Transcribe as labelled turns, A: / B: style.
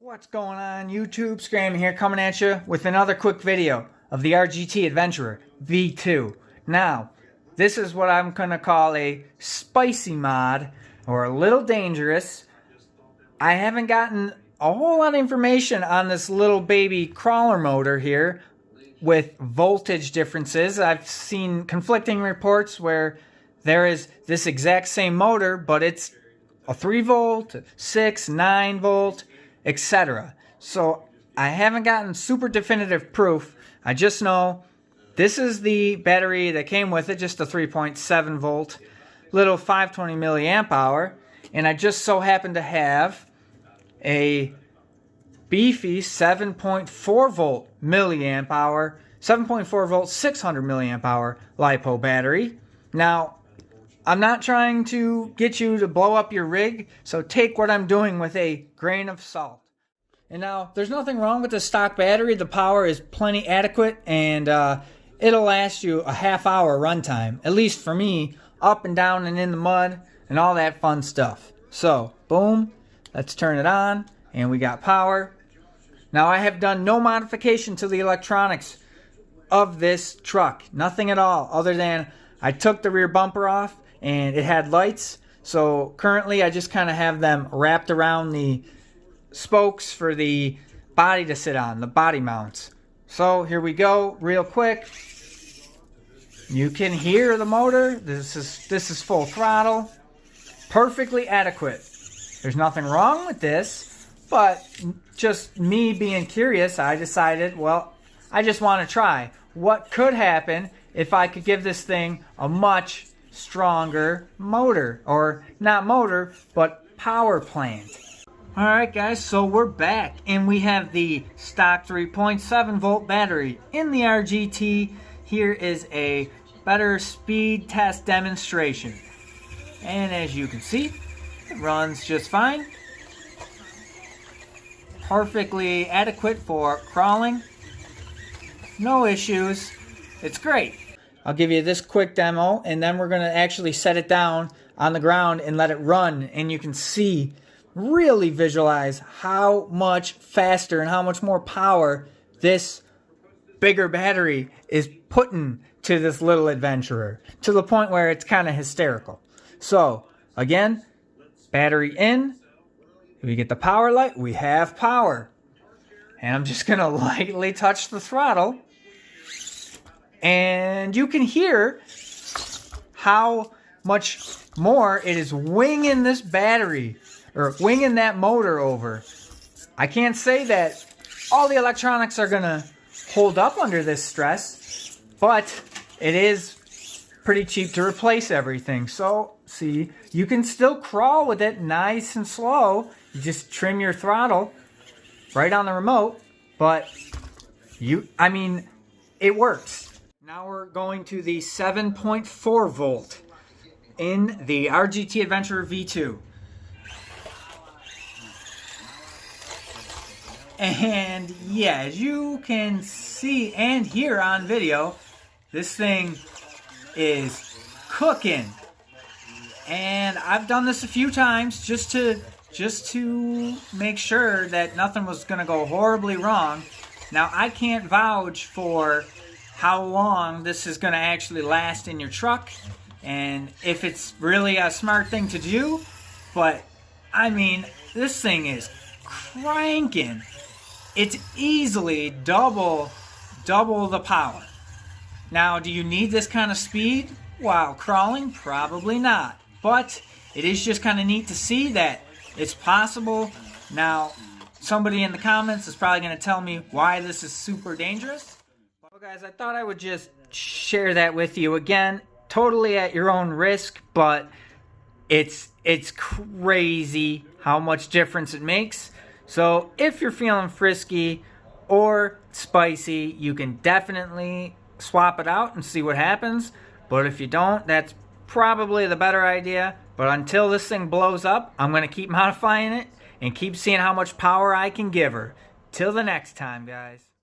A: What's going on YouTube? Scrammy here, coming at you with another quick video of the RGT Adventurer V2. Now, this is what I'm going to call a spicy mod, or a little dangerous. I haven't gotten a whole lot of information on this little baby crawler motor here with voltage differences. I've seen conflicting reports where there is this exact same motor, but it's a 3 volt, 6, 9 volt, etc. So I haven't gotten super definitive proof. I just know this is the battery that came with it, just a 3.7 volt, little 520 milliamp hour, and I just so happen to have a beefy 7.4 volt milliamp hour, 7.4 volt 600 milliamp hour LiPo battery. Now, I'm not trying to get you to blow up your rig, so take what I'm doing with a grain of salt. And now, there's nothing wrong with the stock battery. The power is plenty adequate, and it'll last you a half-hour runtime, at least for me, up and down and in the mud, and all that fun stuff. So, boom, let's turn it on, and we got power. Now, I have done no modification to the electronics of this truck. Nothing at all, other than I took the rear bumper off, and it had lights. So currently I just kind of have them wrapped around the spokes for the body to sit on, the body mounts. So here we go, real quick. You can hear the motor. This is full throttle, perfectly adequate. There's nothing wrong with this, but just me being curious, I decided, well, I just want to try what could happen if I could give this thing a much stronger motor, or not motor, but power plant. Alright guys, so we're back, and we have the stock 3.7 volt battery in the RGT. Here is a better speed test demonstration, and as you can see, it runs just fine, perfectly adequate for crawling, no issues, it's great. I'll give you this quick demo, and then we're going to actually set it down on the ground and let it run, and you can see, really visualize how much faster and how much more power this bigger battery is putting to this little adventurer, to the point where it's kind of hysterical. So, again, battery in, we get the power light, we have power. And I'm just going to lightly touch the throttle, and you can hear how much more it is winging this battery, or winging that motor over. I can't say that all the electronics are going to hold up under this stress, but it is pretty cheap to replace everything. So, see, you can still crawl with it nice and slow. You just trim your throttle right on the remote, but it works. Now we're going to the 7.4 volt in the RGT Adventurer V2. And yeah, as you can see and hear on video, this thing is cooking. And I've done this a few times just to make sure that nothing was going to go horribly wrong. Now, I can't vouch for how long this is going to actually last in your truck, and if it's really a smart thing to do, but this thing is cranking. It's easily double the power. Now, do you need this kind of speed while crawling? Probably not, but it is just kind of neat to see that it's possible. Now, somebody in the comments is probably going to tell me why this is super dangerous. Well guys, I thought I would just share that with you. Again, totally at your own risk, but it's crazy how much difference it makes. So if you're feeling frisky or spicy, you can definitely swap it out and see what happens. But if you don't, that's probably the better idea. But until this thing blows up, I'm going to keep modifying it and keep seeing how much power I can give her. Till the next time, guys.